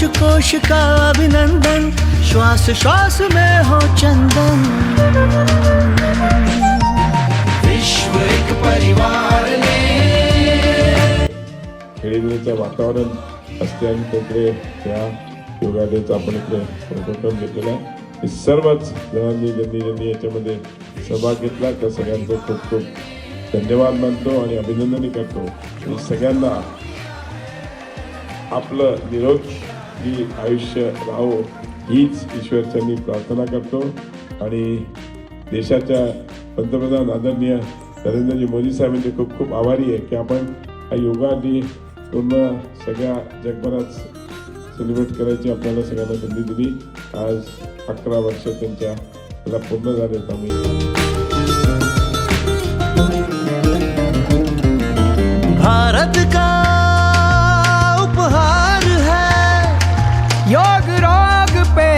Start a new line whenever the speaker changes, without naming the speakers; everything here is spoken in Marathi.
कोश कोश का अभिनंदन, श्वास श्वास में हो चंदन। विश्व एक परिवार ने।
खेळीमेळीचं वातावरण असते आणि तिकडे त्या योगा डेचा आपण इकडे उपक्रम घेतलेला आहे. हे सर्वच जणांनी ज्यांनी याच्यामध्ये सहभाग घेतला त्या सगळ्यांचं खूप खूप धन्यवाद मानतो आणि अभिनंदनही करतो. आणि सगळ्यांना आपलं निरोगी आयुष्य राहो हीच ईश्वरचरणी प्रार्थना करतो. आणि देशाच्या पंतप्रधान आदरणीय नरेंद्रजी मोदी साहेबांचे खूप खूप आभारी आहे की आपण हा योगा डे पूर्ण सगळ्या जगभरात सेलिब्रेट करायची आपल्याला सगळ्यांना संधी दिली. आज 11 वर्ष त्याला पूर्ण झाले.
भारत का उपहार है योग रोग पे